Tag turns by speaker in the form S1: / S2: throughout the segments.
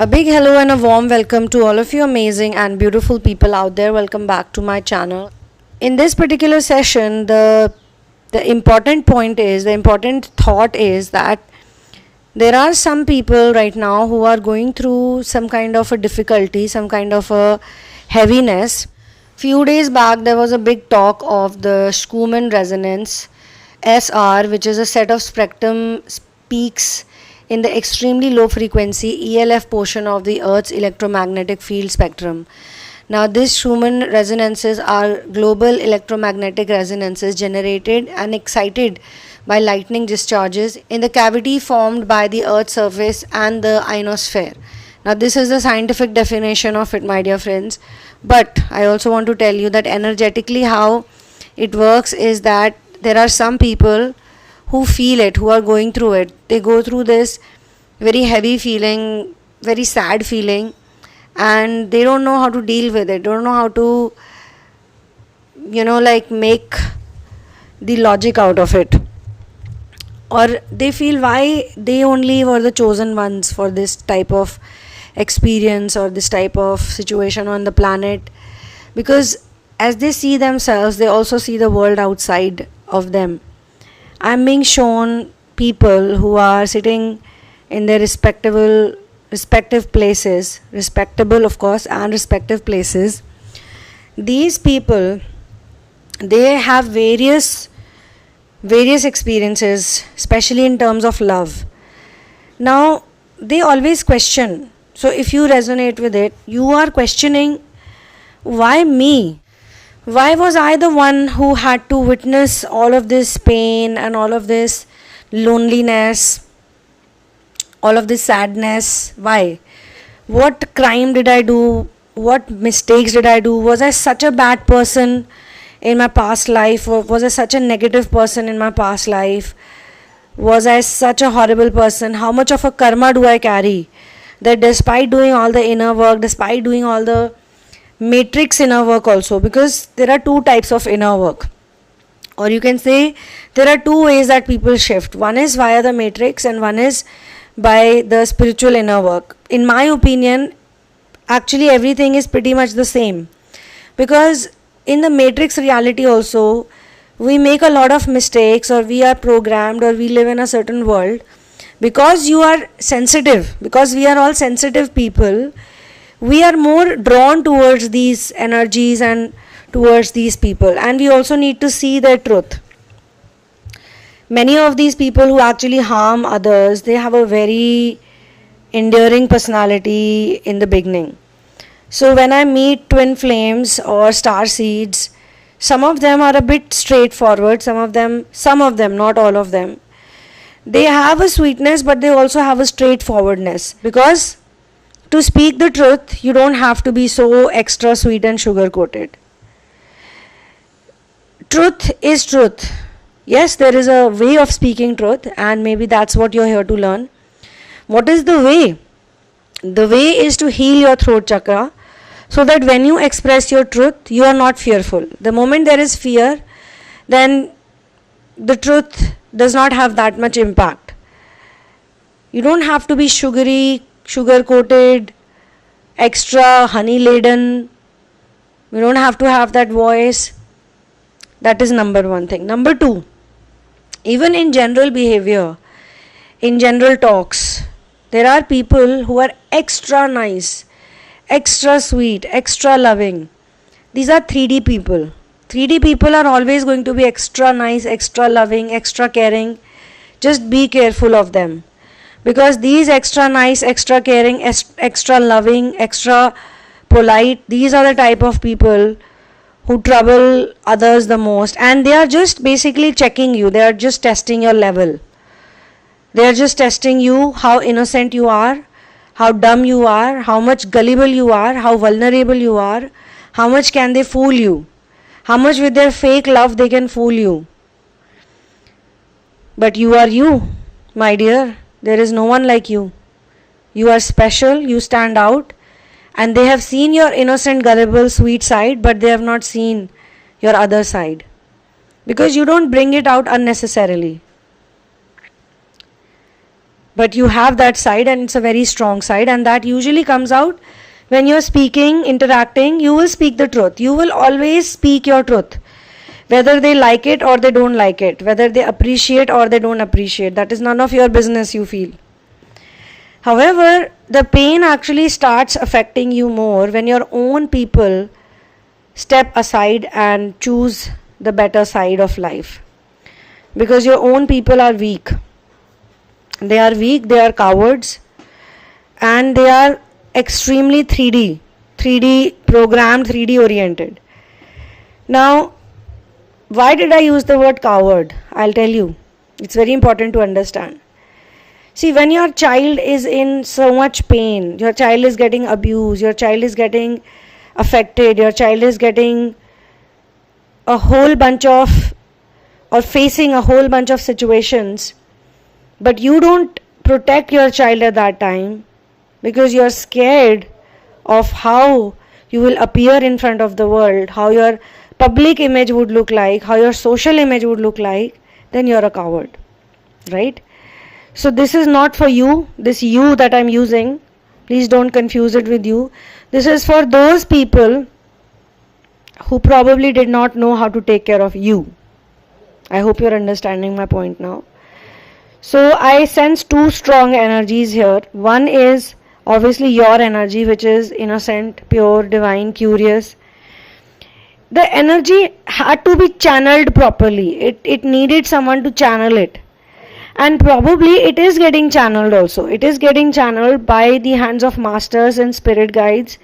S1: A big hello and a warm welcome to all of you amazing and beautiful people out there. Welcome back to my channel. In this particular session, the important thought is that there are some people right now who are going through some kind of a difficulty, some kind of a heaviness. Few days back, there was a big talk of the Schumann resonance SR, which is a set of spectrum peaks in the extremely low frequency ELF portion of the Earth's electromagnetic field spectrum. Now, these Schumann resonances are global electromagnetic resonances generated and excited by lightning discharges in the cavity formed by the Earth's surface and the ionosphere. Now, this is the scientific definition of it, my dear friends. But I also want to tell you that energetically how it works is that there are some people who feel it, who are going through it. They go through this very heavy feeling, very sad feeling, and they don't know how to deal with it, don't know how to, make the logic out of it. Or they feel why they only were the chosen ones for this type of experience or this type of situation on the planet. Because as they see themselves, they also see the world outside of them. I'm being shown people who are sitting in their respective places, respectable of course, and respective places. These people, they have various experiences, especially in terms of love. Now, they always question. So if you resonate with it, you are questioning, why me? Why was I the one who had to witness all of this pain and all of this loneliness, all of this sadness? Why? What crime did I do? What mistakes did I do? Was I such a bad person in my past life? Or was I such a negative person in my past life? Was I such a horrible person? How much of a karma do I carry? That despite doing all the inner work, despite doing all the matrix inner work also, because there are two types of inner work, or you can say there are two ways that people shift. One is via the matrix and one is by the spiritual inner work. In my opinion, actually everything is pretty much the same, because in the matrix reality also we make a lot of mistakes, or we are programmed, or we live in a certain world. Because you are sensitive, because we are all sensitive people, we are more drawn towards these energies and towards these people, and we also need to see their truth. Many of these people who actually harm others, they have a very enduring personality in the beginning. So when I meet twin flames or star seeds, some of them are a bit straightforward, some of them, not all of them. They have a sweetness, but they also have a straightforwardness, because to speak the truth, you don't have to be so extra sweet and sugar coated. Truth is truth. Yes, there is a way of speaking truth, and maybe that's what you're here to learn. What is the way? The way is to heal your throat chakra, so that when you express your truth, you are not fearful. The moment there is fear, then the truth does not have that much impact. You don't have to be sugary, sugar coated, extra honey laden. You don't have to have that voice. That is number one thing. Number two, even in general behavior, in general talks, there are people who are extra nice, extra sweet, extra loving. These are 3D people. 3D people are always going to be extra nice, extra loving, extra caring. Just be careful of them. Because these extra nice, extra caring, extra loving, extra polite, these are the type of people who trouble others the most. And they are just basically checking you. They are just testing your level. They are just testing you, how innocent you are, how dumb you are, how much gullible you are, how vulnerable you are, how much can they fool you, how much with their fake love they can fool you. But you are you, my dear. There is no one like you. You are special, you stand out, and they have seen your innocent, gullible, sweet side, but they have not seen your other side. Because you don't bring it out unnecessarily. But you have that side, and it's a very strong side, and that usually comes out when you're speaking, interacting. You will speak the truth. You will always speak your truth, whether they like it or they don't like it, whether they appreciate or they don't appreciate. That is none of your business, you feel. However, the pain actually starts affecting you more when your own people step aside and choose the better side of life, because your own people are weak. They are weak, they are cowards, and they are extremely 3D programmed, 3D oriented. Now, why did I use the word coward? I'll tell you. It's very important to understand. See, when your child is in so much pain, your child is getting abused, your child is getting affected, your child is getting a whole bunch of, or facing a whole bunch of situations, but you don't protect your child at that time because you're scared of how you will appear in front of the world, how your public image would look like, how your social image would look like, then you're a coward, right? So this is not for you, this you that I'm using. Please don't confuse it with you. This is for those people who probably did not know how to take care of you. I hope you're understanding my point now. So I sense two strong energies here. One is obviously your energy, which is innocent, pure, divine, curious. The energy had to be channeled properly. It needed someone to channel it. And probably it is getting channeled also. It is getting channeled by the hands of masters and spirit guides,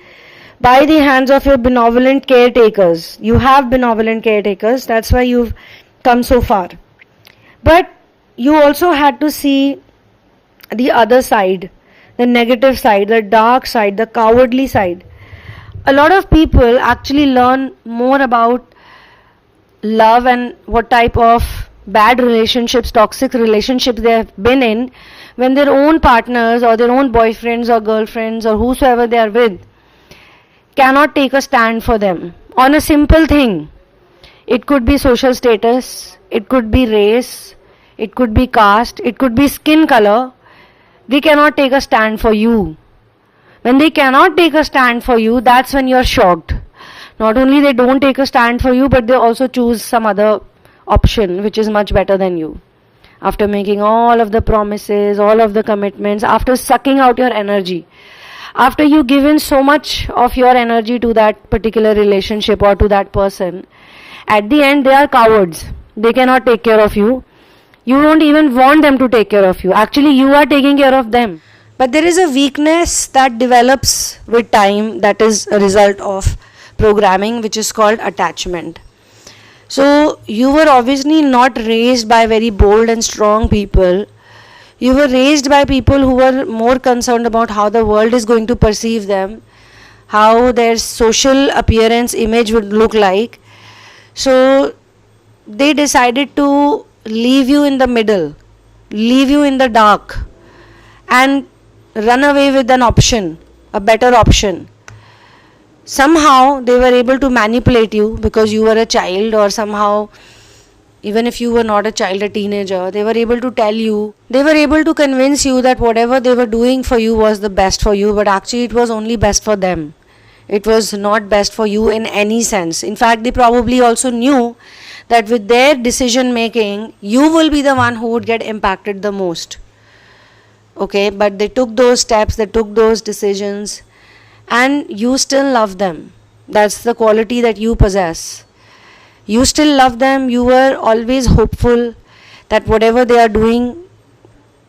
S1: by the hands of your benevolent caretakers. You have benevolent caretakers, that's why you've come so far. But you also had to see the other side, the negative side, the dark side, the cowardly side. A lot of people actually learn more about love and what type of bad relationships, toxic relationships they have been in when their own partners or their own boyfriends or girlfriends or whosoever they are with cannot take a stand for them on a simple thing. It could be social status, it could be race, it could be caste, it could be skin color. They cannot take a stand for you. When they cannot take a stand for you, that's when you're shocked. Not only they don't take a stand for you, but they also choose some other option which is much better than you. After making all of the promises, all of the commitments, after sucking out your energy, after you given so much of your energy to that particular relationship or to that person, at the end they are cowards. They cannot take care of you. You don't even want them to take care of you. Actually, you are taking care of them. But there is a weakness that develops with time, that is a result of programming, which is called attachment. So you were obviously not raised by very bold and strong people. You were raised by people who were more concerned about how the world is going to perceive them, how their social appearance, image would look like. So they decided to leave you in the middle, leave you in the dark, and run away with an option, a better option. Somehow they were able to manipulate you because you were a child, or somehow, even if you were not a child, a teenager, they were able to tell you, they were able to convince you that whatever they were doing for you was the best for you, but actually it was only best for them. It was not best for you in any sense. In fact, they probably also knew that with their decision making, you will be the one who would get impacted the most. Okay, but they took those steps, they took those decisions, and you still love them. That's the quality that you possess. You still love them. You were always hopeful that whatever they are doing,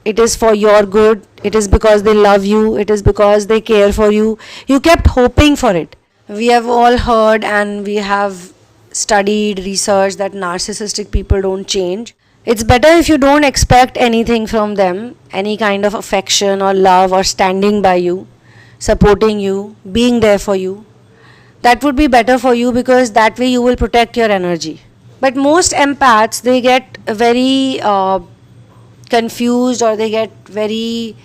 S1: it is for your good. It is because they love you. It is because they care for you. You kept hoping for it. We have all heard and we have studied, researched that narcissistic people don't change. It's better if you don't expect anything from them, any kind of affection or love or standing by you, supporting you, being there for you. That would be better for you, because that way you will protect your energy. But most empaths, they get very confused, or they get very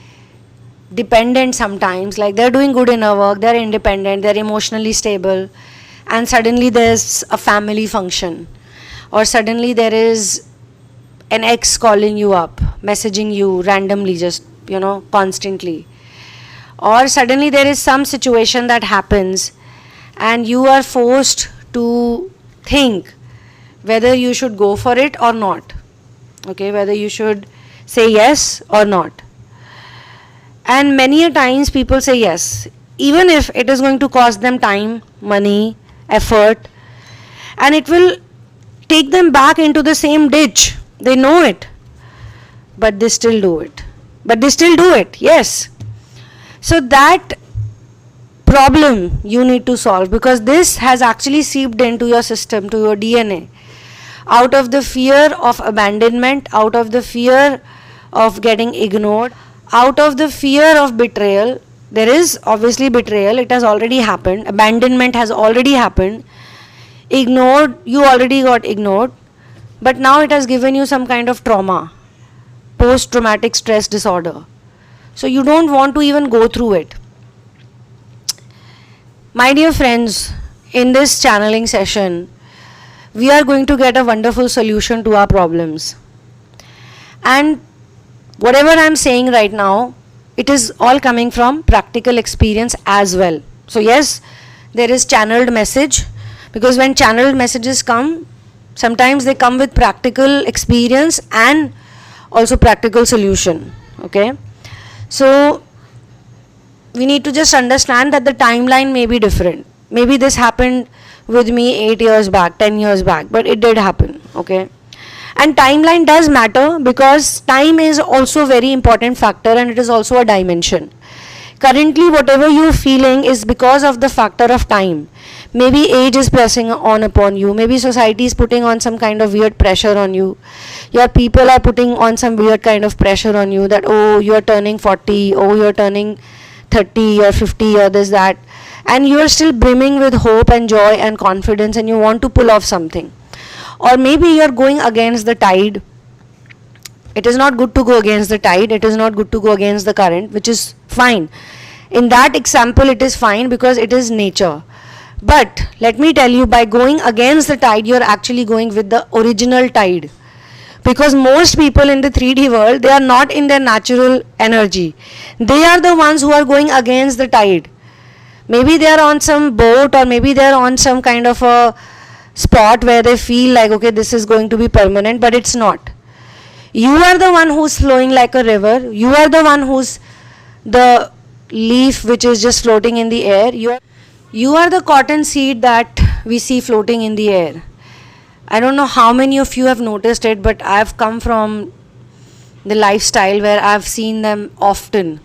S1: dependent sometimes. Like they're doing good inner work, they're independent, they're emotionally stable, and suddenly there's a family function, or suddenly there is an ex calling you up, messaging you randomly, just constantly. Or suddenly there is some situation that happens and you are forced to think whether you should go for it or not. Okay, whether you should say yes or not. And many a times people say yes, even if it is going to cost them time, money, effort, and it will take them back into the same ditch. They know it, but they still do it. Yes. So that problem you need to solve, because this has actually seeped into your system, to your DNA. Out of the fear of abandonment, out of the fear of getting ignored, out of the fear of betrayal. There is obviously betrayal, it has already happened. Abandonment has already happened. Ignored, you already got ignored. But now it has given you some kind of trauma, post-traumatic stress disorder. So you don't want to even go through it. My dear friends, in this channeling session, we are going to get a wonderful solution to our problems. And whatever I am saying right now, it is all coming from practical experience as well. So yes, there is channeled message, because when channeled messages come, sometimes they come with practical experience and also practical solution. Okay, so we need to just understand that the timeline may be different. Maybe this happened with me 8 years back, 10 years back, but it did happen. Okay, and timeline does matter, because time is also a very important factor, and it is also a dimension. Currently whatever you are feeling is because of the factor of time. Maybe age is pressing on upon you, maybe society is putting on some kind of weird pressure on you, your people are putting on some weird kind of pressure on you, that oh, you are turning 40, oh, you are turning 30 or 50 or this that, and you are still brimming with hope and joy and confidence, and you want to pull off something. Or maybe you are going against the tide. It is not good to go against the tide, it is not good to go against the current, which is fine. In that example it is fine, because it is nature. But let me tell you, by going against the tide, you are actually going with the original tide. Because most people in the 3D world, they are not in their natural energy. They are the ones who are going against the tide. Maybe they are on some boat, or maybe they are on some kind of a spot where they feel like, okay, this is going to be permanent, but it's not. You are the one who's flowing like a river. You are the one who's the leaf which is just floating in the air. You are the cotton seed that we see floating in the air. I don't know how many of you have noticed it, but I've come from the lifestyle where I've seen them often.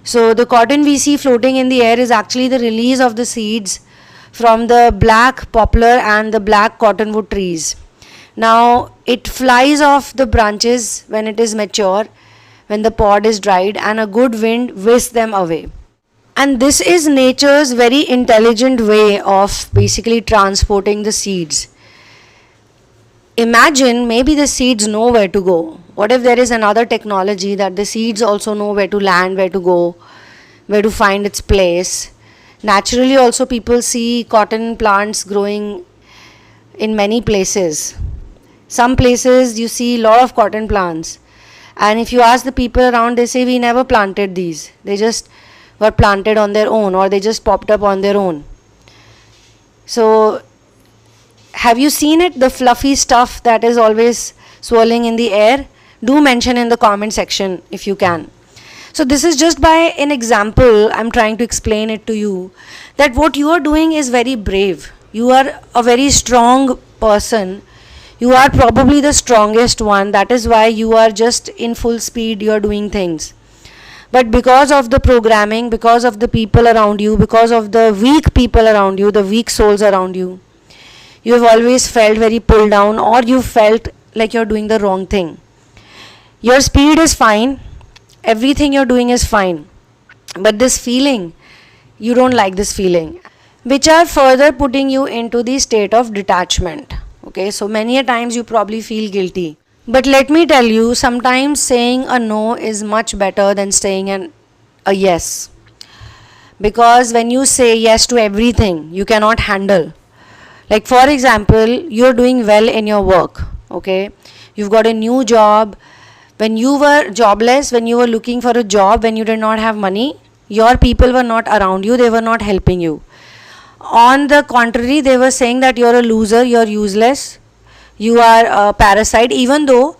S1: So the cotton we see floating in the air is actually the release of the seeds from the black poplar and the black cottonwood trees. Now it flies off the branches when it is mature, when the pod is dried, and a good wind whisks them away. And this is nature's very intelligent way of basically transporting the seeds. Imagine, maybe the seeds know where to go. What if there is another technology that the seeds also know where to land, where to go, where to find its place? Naturally also people see cotton plants growing in many places. Some places you see a lot of cotton plants, and if you ask the people around, they say we never planted these. They just were planted on their own, or they just popped up on their own. So have you seen it, the fluffy stuff that is always swirling in the air? Do mention in the comment section if you can. So this is just by an example, I'm trying to explain it to you, that what you are doing is very brave. You are a very strong person. You are probably the strongest one. That is why you are just in full speed, you are doing things. But because of the programming, because of the people around you, because of the weak people around you, the weak souls around you, you have always felt very pulled down, or you felt like you're doing the wrong thing. Your speed is fine, everything you're doing is fine, but this feeling, you don't like this feeling, which are further putting you into the state of detachment. Okay, so many a times you probably feel guilty. But let me tell you, sometimes saying a no is much better than saying a yes. Because when you say yes to everything, you cannot handle. Like for example, you're doing well in your work. Okay, you've got a new job, When you were jobless, when you were looking for a job, when you did not have money, your people were not around you, they were not helping you. On the contrary, they were saying that you're a loser, you're useless, you are a parasite, even though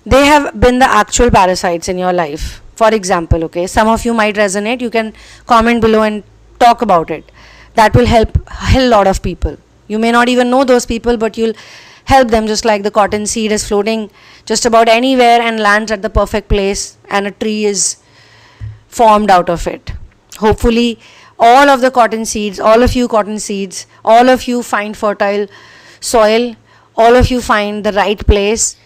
S1: they have been the actual parasites in your life. For example, okay, some of you might resonate, you can comment below and talk about it. That will help a hell lot of people. You may not even know those people, but you'll help them, just like the cotton seed is floating just about anywhere and lands at the perfect place, and a tree is formed out of it. Hopefully all of the cotton seeds, all of you cotton seeds, all of you find fertile soil, all of you find the right place.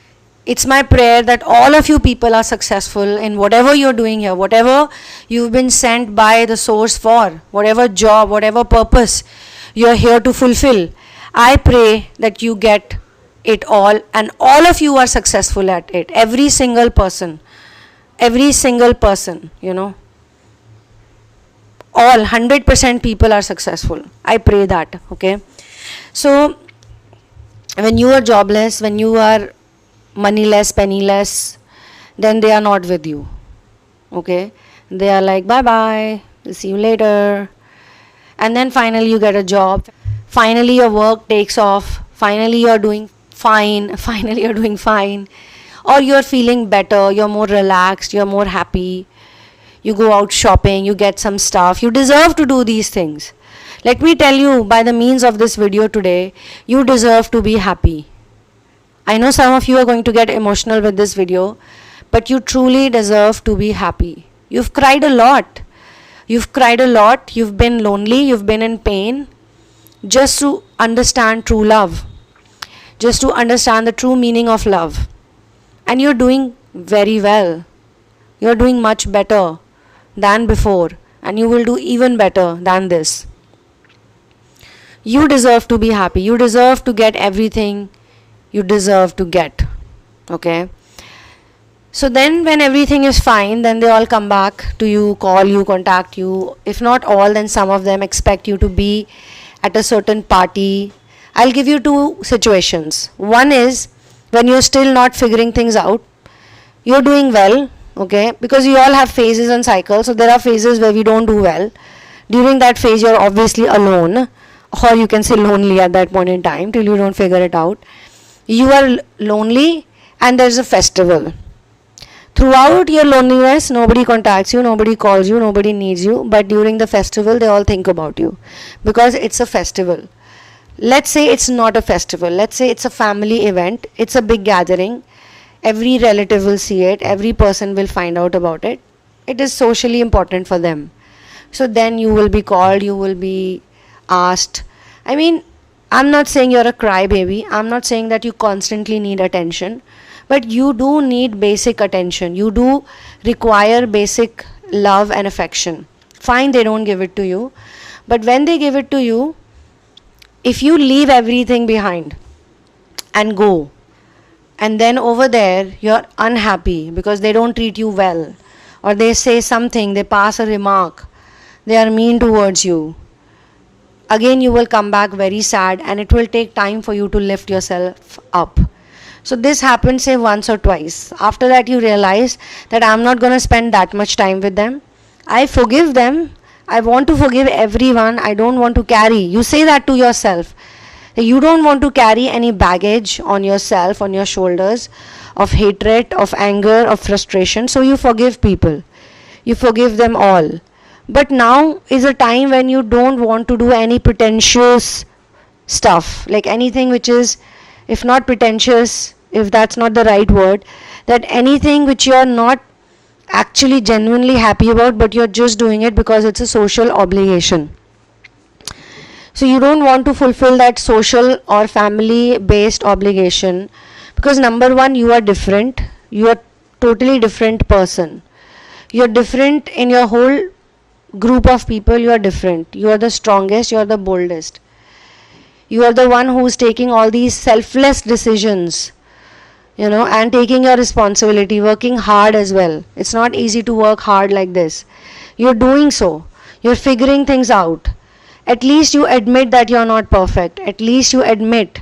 S1: It's my prayer that all of you people are successful in whatever you're doing here, whatever you've been sent by the source for, whatever job, whatever purpose you're here to fulfill. I pray that you get it all, and all of you are successful at it. Every single person, you know, all 100% people are successful. I pray that. Okay, so when you are jobless, when you are moneyless, penniless, then they are not with you. Okay, they are like, bye bye, we'll see you later. And then finally you get a job, finally your work takes off, finally you're doing fine, or you're feeling better, you're more relaxed, you're more happy, you go out shopping, you get some stuff. You deserve to do these things. Let me tell you, by the means of this video today, you deserve to be happy. I know some of you are going to get emotional with this video, but you truly deserve to be happy. You've cried a lot. You've been lonely, you've been in pain, just to understand true love, just to understand the true meaning of love. And you're doing very well. You're doing much better than before, and you will do even better than this. You deserve to be happy. You deserve to get everything you deserve to get. Okay, so then when everything is fine, then they all come back to you, call you, contact you. If not all, then some of them expect you to be at a certain party. I'll give you two situations. One is when you're still not figuring things out. You're doing well, okay, because we all have phases and cycles. So there are phases where we don't do well. During that phase, you're obviously alone, or you can say lonely at that point in time till you don't figure it out. You are lonely, and there's a festival. Throughout your loneliness, nobody contacts you, nobody calls you, nobody needs you, but during the festival, they all think about you because it's a festival. Let's say it's not a festival. Let's say it's a family event. It's a big gathering. Every relative will see it. Every person will find out about it. It is socially important for them. So then you will be called, you will be asked. I mean, I'm not saying you're a crybaby. I'm not saying that you constantly need attention. But you do need basic attention. You do require basic love and affection. Fine, they don't give it to you. But when they give it to you, if you leave everything behind and go, and then over there you're unhappy because they don't treat you well, or they say something, they pass a remark, they are mean towards you, again you will come back very sad, and it will take time for you to lift yourself up. So this happens, say, once or twice. After that you realize that I'm not going to spend that much time with them. I forgive them. I want to forgive everyone. I don't want to carry. You say that to yourself. You don't want to carry any baggage on yourself, on your shoulders, of hatred, of anger, of frustration. So you forgive people. You forgive them all. But now is a time when you don't want to do any pretentious stuff. Like anything which is, if not pretentious, if that's not the right word, that anything which you are not actually genuinely happy about, but you're just doing it because it's a social obligation. So you don't want to fulfill that social or family based obligation, because number one, you are different. You are totally different person. You're different in your whole group of people. You are different. You are the strongest. You are the boldest. You are the one who's taking all these selfless decisions, and taking your responsibility, working hard as well. It's not easy to work hard like this. You're doing so. You're figuring things out. At least you admit that you're not perfect. At least you admit.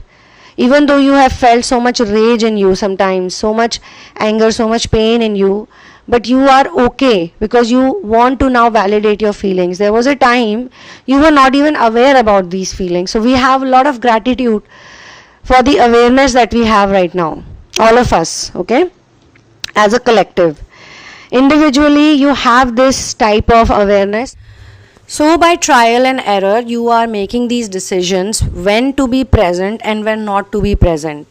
S1: Even though you have felt so much rage in you sometimes, so much anger, so much pain in you, but you are okay because you want to now validate your feelings. There was a time you were not even aware about these feelings. So we have a lot of gratitude for the awareness that we have right now, all of us, okay, as a collective. Individually, you have this type of awareness. So by trial and error, you are making these decisions when to be present and when not to be present.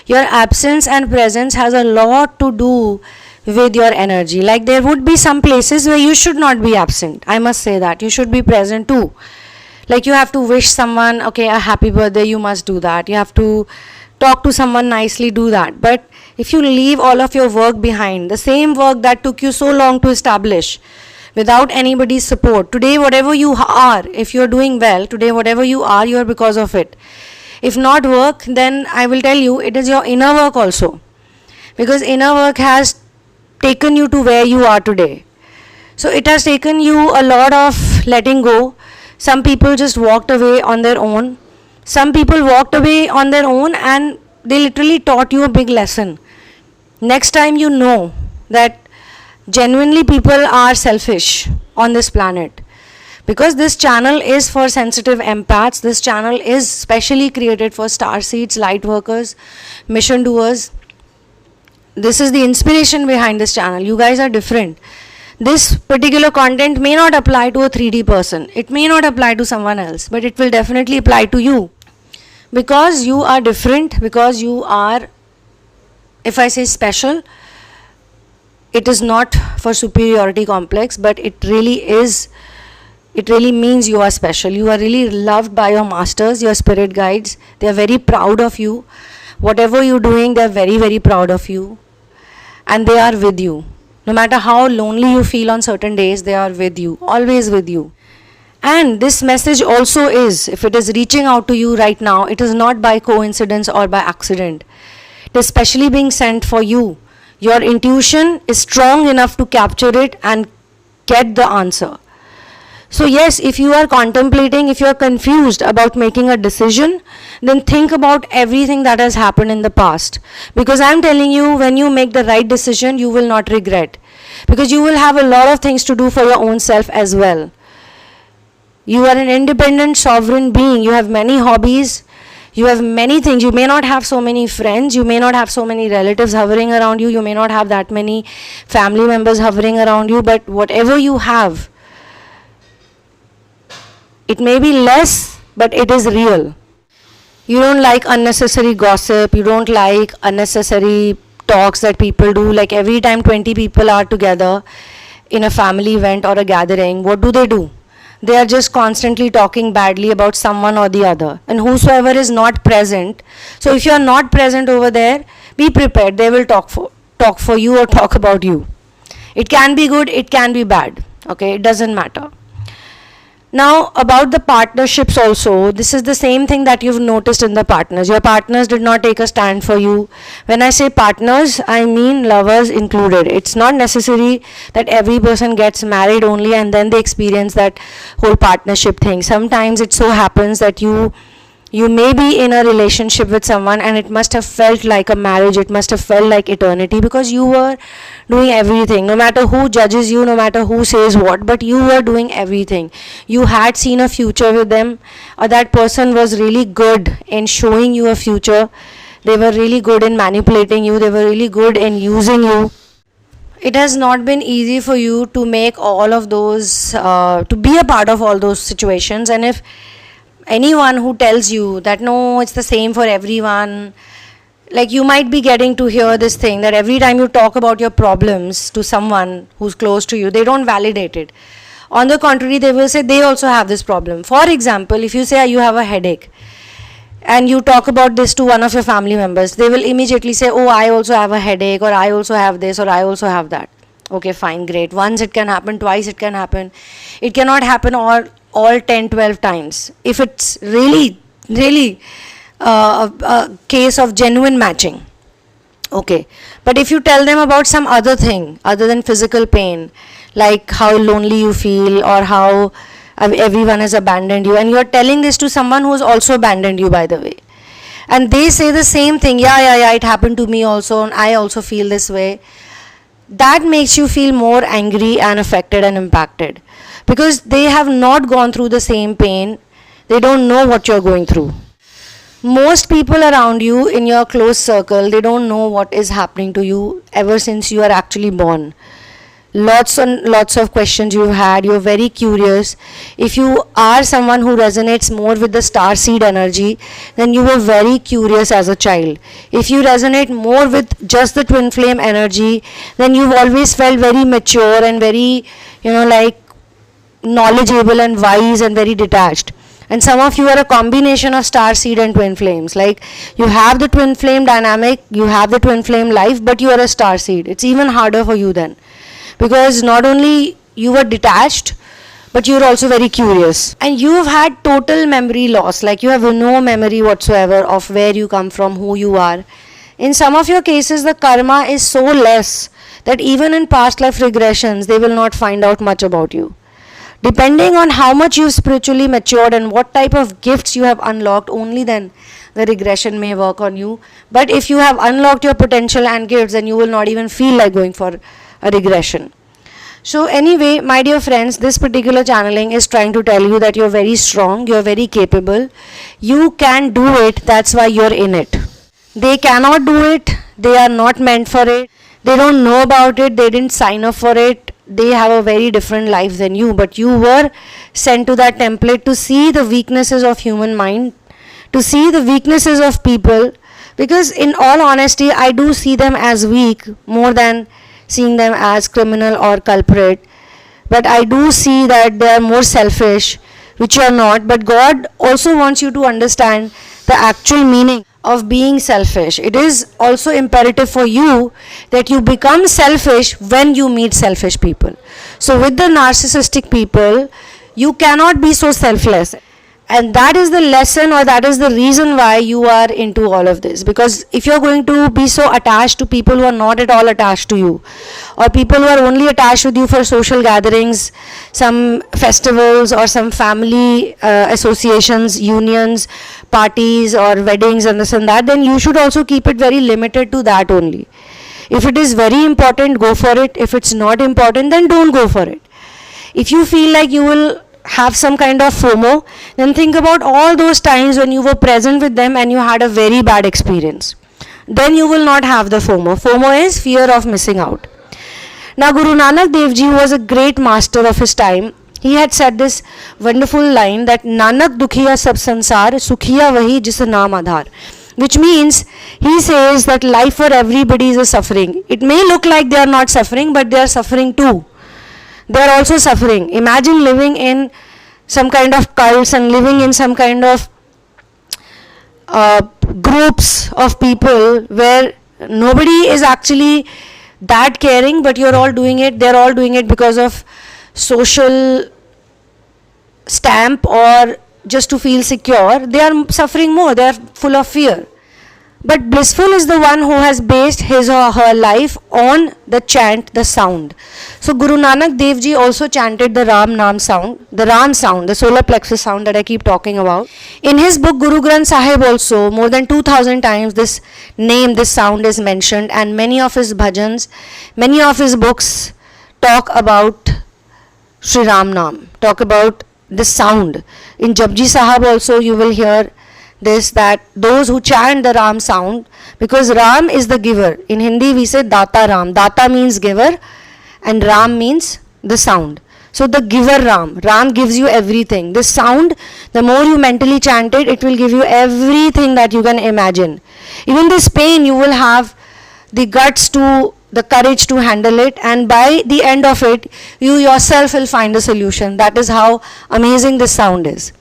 S1: Your absence and presence has a lot to do with your energy. Like there would be some places where you should not be absent. I must say that. You should be present too. Like you have to wish someone, okay, a happy birthday, you must do that. You have to talk to someone nicely, do that. But if you leave all of your work behind, the same work that took you so long to establish, without anybody's support, today whatever you are, if you're doing well, today whatever you are because of it. If not work, then I will tell you, it is your inner work also. Because inner work has taken you to where you are today. So it has taken you a lot of letting go. Some people just walked away on their own. Some people walked away on their own and they literally taught you a big lesson. Next time you know that genuinely people are selfish on this planet, because this channel is for sensitive empaths. This channel is specially created for star seeds, light workers, mission doers. This is the inspiration behind this channel. You guys are different. This particular content may not apply to a 3D person, it may not apply to someone else, but it will definitely apply to you, because you are different, because you are, if I say special, it is not for superiority complex, but it really is, it really means you are special. You are really loved by your masters, your spirit guides. They are very proud of you. Whatever you're doing, they are very, very proud of you. And they are with you. No matter how lonely you feel on certain days, they are with you, always with you. And this message also is, if it is reaching out to you right now, it is not by coincidence or by accident. It is specially being sent for you. Your intuition is strong enough to capture it and get the answer. So yes, if you are contemplating, if you are confused about making a decision, then think about everything that has happened in the past. Because I am telling you, when you make the right decision, you will not regret. Because you will have a lot of things to do for your own self as well. You are an independent, sovereign being. You have many hobbies. You have many things. You may not have so many friends. You may not have so many relatives hovering around you. You may not have that many family members hovering around you. But whatever you have, it may be less, but it is real. You don't like unnecessary gossip. You don't like unnecessary talks that people do. Like every time 20 people are together in a family event or a gathering, what do? They are just constantly talking badly about someone or the other. And whosoever is not present, so if you are not present over there, be prepared. They will talk for you or talk about you. It can be good, it can be bad. Okay, it doesn't matter. Now about the partnerships also, this is the same thing that you've noticed in the partners. Your partners did not take a stand for you. When I say partners, I mean lovers included. It's not necessary that every person gets married only and then they experience that whole partnership thing. Sometimes it so happens that you may be in a relationship with someone and it must have felt like a marriage, it must have felt like eternity, because you were doing everything, no matter who judges you, no matter who says what, but you were doing everything. You had seen a future with them, or that person was really good in showing you a future. They were really good in manipulating you, they were really good in using you. It has not been easy for you to make all of those, to be a part of all those situations. And if anyone who tells you that no, it's the same for everyone, like you might be getting to hear this thing that every time you talk about your problems to someone who's close to you, they don't validate it. On the contrary, they will say they also have this problem. For example, if you say you have a headache and you talk about this to one of your family members, they will immediately say, oh, I also have a headache, or I also have this, or I also have that. Okay, fine, great. Once it can happen, twice it can happen. It cannot happen all 10, 12 times. If it's really a case of genuine matching. Okay. But if you tell them about some other thing other than physical pain, like how lonely you feel or how everyone has abandoned you, and you are telling this to someone who has also abandoned you, by the way, and they say the same thing, yeah, it happened to me also, and I also feel this way, that makes you feel more angry and affected and impacted, because they have not gone through the same pain. They don't know what you're going through. Most people around you in your close circle, they don't know what is happening to you ever since you are actually born. Lots and lots of questions you've had, you're very curious. If you are someone who resonates more with the star seed energy, then you were very curious as a child. If you resonate more with just the twin flame energy, then you've always felt very mature and very, like knowledgeable and wise and very detached. And some of you are a combination of star seed and twin flames. Like, you have the twin flame dynamic, you have the twin flame life, but you are a star seed. It's even harder for you then, because not only you were detached, but you were also very curious, and you have had total memory loss. Like, you have no memory whatsoever of where you come from, who you are. In some of your cases, the karma is so less that even in past life regressions, they will not find out much about you. Depending on how much you've spiritually matured and what type of gifts you have unlocked, only then the regression may work on you. But if you have unlocked your potential and gifts, then you will not even feel like going for a regression. So anyway, my dear friends, this particular channeling is trying to tell you that you're very strong, you're very capable, you can do it, that's why you're in it. They cannot do it, they are not meant for it, they don't know about it, they didn't sign up for it, they have a very different life than you, but you were sent to that template to see the weaknesses of human mind, to see the weaknesses of people, because in all honesty, I do see them as weak more than seeing them as criminal or culprit. But I do see that they are more selfish, which you are not. But God also wants you to understand the actual meaning of being selfish. It is also imperative for you that you become selfish when you meet selfish people. So with the narcissistic people, you cannot be so selfless. And that is the lesson, or that is the reason why you are into all of this. Because if you're going to be so attached to people who are not at all attached to you, or people who are only attached with you for social gatherings, some festivals, or some family associations, unions, parties, or weddings, and this and that, then you should also keep it very limited to that only. If it is very important, go for it. If it's not important, then don't go for it. If you feel like you will have some kind of FOMO, then think about all those times when you were present with them and you had a very bad experience. Then you will not have the FOMO. FOMO is fear of missing out. Now, Guru Nanak Dev Ji was a great master of his time. He had said this wonderful line that Nanak dukhiya sab sansar, sukhiya wahi jis naam adhar. Which means, he says that life for everybody is a suffering. It may look like they are not suffering, but they are suffering too. They are also suffering. Imagine living in some kind of cults and living in some kind of groups of people where nobody is actually that caring, but you're all doing it. They're all doing it because of social stamp or just to feel secure. They are suffering more. They are full of fear. But blissful is the one who has based his or her life on the chant, the sound. So Guru Nanak Dev Ji also chanted the Ram Naam sound, the solar plexus sound that I keep talking about. In his book Guru Granth Sahib also, more than 2000 times this name, this sound is mentioned, and many of his bhajans, many of his books talk about Sri Ram Naam, talk about the sound. In Japji Sahib also you will hear this, that those who chant the Ram sound, because Ram is the giver. In Hindi we say Data Ram. Data means giver and Ram means the sound. So the giver Ram gives you everything. This sound, the more you mentally chant it, it will give you everything that you can imagine. Even this pain, you will have the guts to, the courage to handle it, and by the end of it, you yourself will find a solution. That is how amazing this sound is.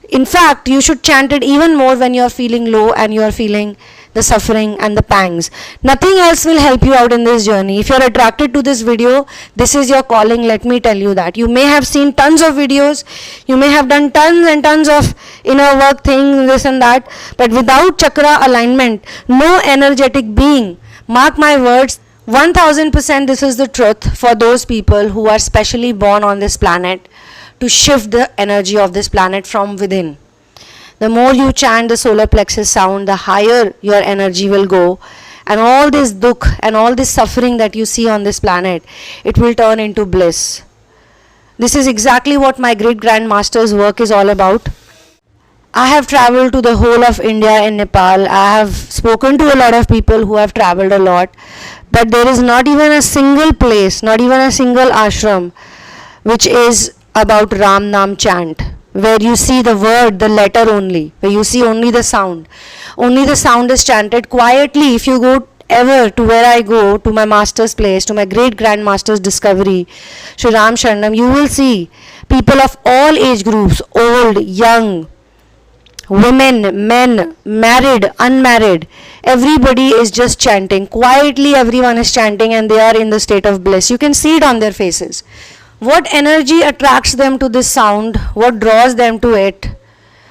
S1: In fact, you should chant it even more when you are feeling low and you are feeling the suffering and the pangs. Nothing else will help you out in this journey. If you are attracted to this video, this is your calling, let me tell you that. You may have seen tons of videos, you may have done tons and tons of inner work things, this and that, but without chakra alignment, no energetic being, mark my words, 1000% this is the truth for those people who are specially born on this planet to shift the energy of this planet from within. The more you chant the solar plexus sound, the higher your energy will go, and all this dukh and all this suffering that you see on this planet, it will turn into bliss. This is exactly what my great grandmaster's work is all about. I have traveled to the whole of India and Nepal. I have spoken to a lot of people who have traveled a lot, but there is not even a single place, not even a single ashram which is about Ram Nam chant, where you see the word, the letter only, where you see only the sound. Only the sound is chanted quietly. If you go ever to where I go, to my master's place, to my great grandmaster's discovery, Sri Ram Sharanam, you will see people of all age groups, old, young, women, men, married, unmarried, everybody is just chanting. Quietly everyone is chanting and they are in the state of bliss. You can see it on their faces. What energy attracts them to this sound? What draws them to it?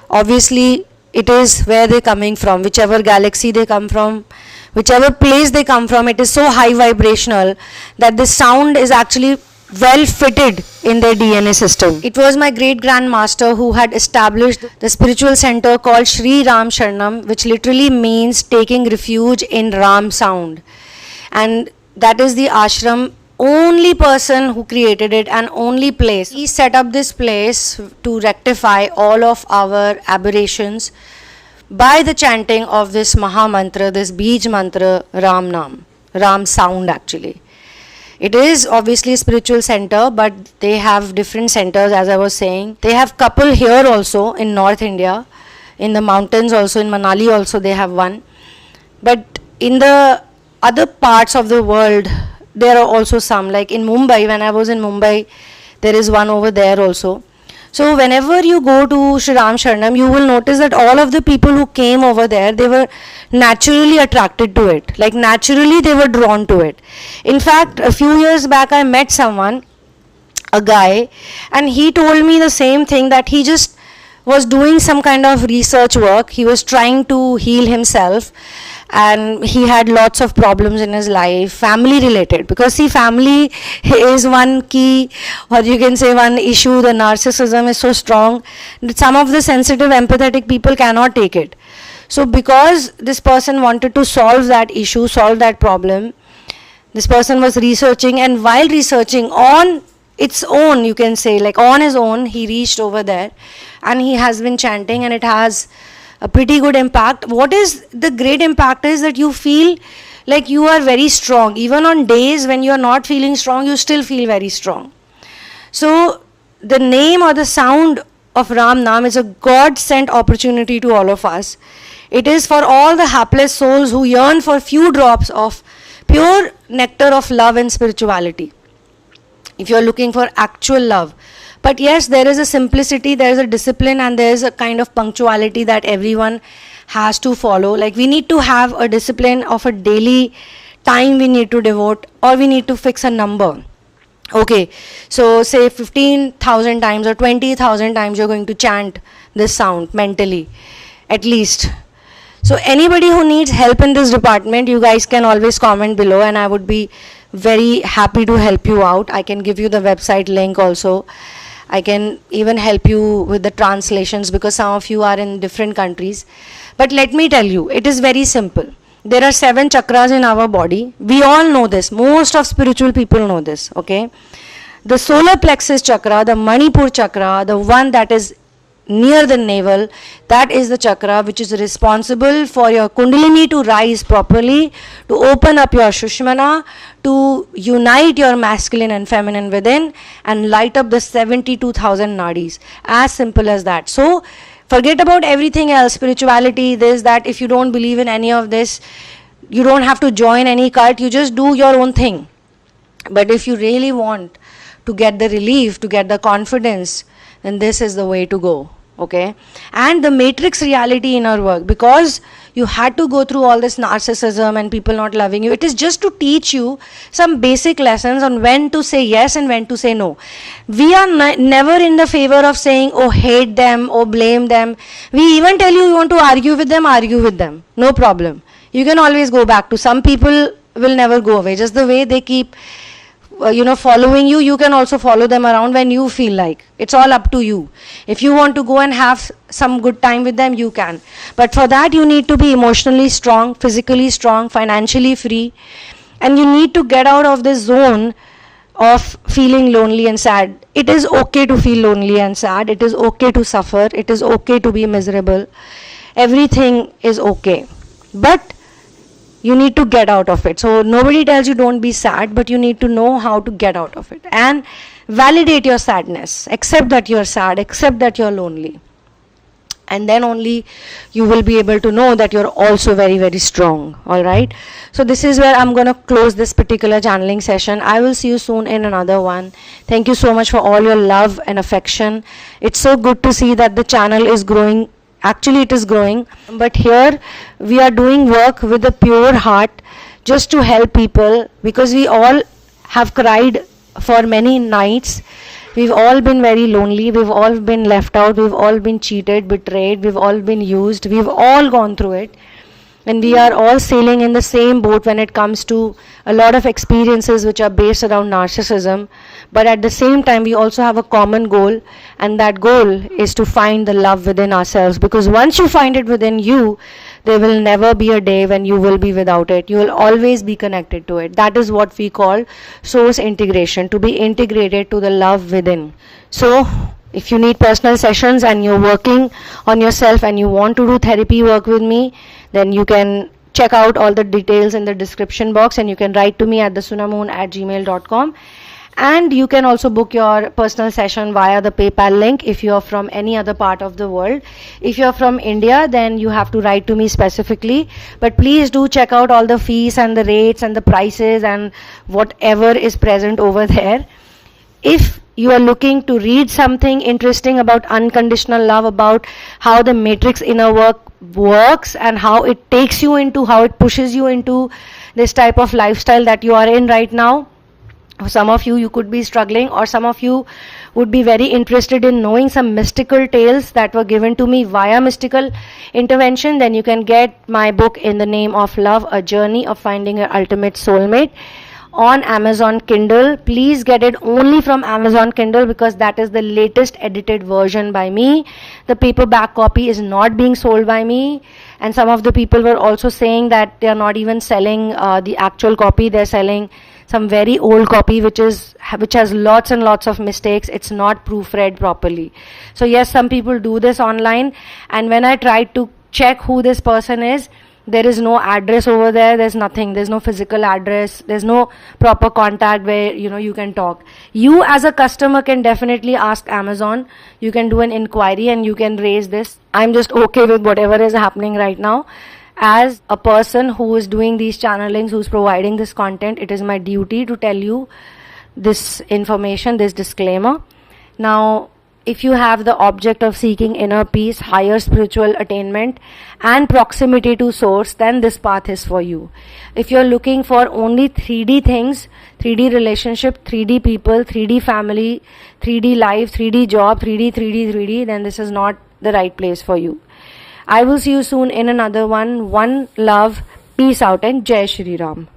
S1: Obviously, it is where they're coming from, whichever galaxy they come from, whichever place they come from. It is so high vibrational that this sound is actually well fitted in their DNA system. It was my great grandmaster who had established the spiritual center called Sri Ram Sharanam, which literally means taking refuge in Ram sound. And that is the ashram, only person who created it and only place. He set up this place to rectify all of our aberrations by the chanting of this Maha Mantra, this Bij Mantra, Ram Nam, Ram sound actually. It is obviously a spiritual center, but they have different centers, as I was saying. They have couple here also in North India, in the mountains also, in Manali also they have one. But in the other parts of the world, there are also some, like in Mumbai. When I was in Mumbai, there is one over there also. So whenever you go to Sri Ram Sharanam, you will notice that all of the people who came over there, they were naturally attracted to it. Like naturally they were drawn to it. In fact, a few years back I met someone, a guy, and he told me the same thing, that he just was doing some kind of research work. He was trying to heal himself and he had lots of problems in his life, family related, because see, family is one key, or you can say one issue. The narcissism is so strong that some of the sensitive, empathetic people cannot take it. So because this person wanted to solve that issue, solve that problem, this person was researching, and while researching on its own, you can say, like on his own, he reached over there and he has been chanting, and it has a pretty good impact. What is the great impact is that you feel like you are very strong. Even on days when you are not feeling strong, you still feel very strong. So the name or the sound of Ram Nam is a God-sent opportunity to all of us. It is for all the hapless souls who yearn for few drops of pure nectar of love and spirituality. If you are looking for actual love. But yes, there is a simplicity, there is a discipline, and there is a kind of punctuality that everyone has to follow. Like we need to have a discipline of a daily time we need to devote, or we need to fix a number. Okay, so say 15,000 times or 20,000 times you're going to chant this sound mentally, at least. So anybody who needs help in this department, you guys can always comment below and I would be very happy to help you out. I can give you the website link also. I can even help you with the translations because some of you are in different countries. But let me tell you, it is very simple. There are 7 chakras in our body. We all know this. Most of spiritual people know this. Okay. The solar plexus chakra, the Manipur chakra, the one that is near the navel, that is the chakra which is responsible for your kundalini to rise properly, to open up your Shushmana, to unite your masculine and feminine within and light up the 72,000 nadis. As simple as that. So forget about everything else, spirituality, this, that. If you don't believe in any of this, you don't have to join any cult, you just do your own thing. But if you really want to get the relief, to get the confidence, then this is the way to go. Okay. And the matrix reality in our work, because you had to go through all this narcissism and people not loving you, it is just to teach you some basic lessons on when to say yes and when to say no. We are never in the favor of saying, oh, hate them, oh, blame them. We even tell you want to argue with them, no problem. You can always go back to. Some people will never go away, just the way they keep following you, you can also follow them around when you feel like. It's all up to you. If you want to go and have some good time with them, you can. But for that, you need to be emotionally strong, physically strong, financially free, and you need to get out of this zone of feeling lonely and sad. It is okay to feel lonely and sad. It is okay to suffer. It is okay to be miserable. Everything is okay. But you need to get out of it. So nobody tells you don't be sad, but you need to know how to get out of it and validate your sadness. Accept that you're sad, accept that you're lonely, and then only you will be able to know that you're also very, very strong. All right, so this is where I'm going to close this particular channeling session. I will see you soon in another one. Thank you so much for all your love and affection. It's so good to see that the channel is growing. Actually, it is growing, but here we are doing work with a pure heart just to help people, because we all have cried for many nights. We've all been very lonely. We've all been left out. We've all been cheated, betrayed. We've all been used. We've all gone through it. And we are all sailing in the same boat when it comes to a lot of experiences which are based around narcissism. But at the same time, we also have a common goal, and that goal is to find the love within ourselves. Because once you find it within you, there will never be a day when you will be without it. You will always be connected to it. That is what we call source integration, to be integrated to the love within. So if you need personal sessions and you're working on yourself and you want to do therapy work with me, then you can check out all the details in the description box, and you can write to me at thesunamoon@gmail.com. And you can also book your personal session via the PayPal link if you're from any other part of the world. If you're from India, then you have to write to me specifically. But please do check out all the fees and the rates and the prices and whatever is present over there. If you are looking to read something interesting about unconditional love, about how the matrix inner work works and how it takes you into, how it pushes you into this type of lifestyle that you are in right now, some of you could be struggling, or some of you would be very interested in knowing some mystical tales that were given to me via mystical intervention, then you can get my book In the Name of Love, A Journey of Finding Your Ultimate Soulmate, on Amazon Kindle. Please get it only from Amazon Kindle, because that is the latest edited version by me. The paperback copy is not being sold by me, and some of the people were also saying that they are not even selling the actual copy. They're selling some very old copy which has lots and lots of mistakes. It's not proofread properly. So yes, some people do this online, and when I tried to check who this person is, there is no address over there. There's nothing. There's no physical address. There's no proper contact where you can talk. You as a customer can definitely ask Amazon. You can do an inquiry and you can raise this. I'm just okay with whatever is happening right now. As a person who is doing these channelings, who's providing this content, it is my duty to tell you this information, this disclaimer. Now, if you have the object of seeking inner peace, higher spiritual attainment, and proximity to source, then this path is for you. If you're looking for only 3D things, 3D relationship, 3D people, 3D family, 3D life, 3D job, 3D, then this is not the right place for you. I will see you soon in another one. One love, peace out, and Jai Shri Ram.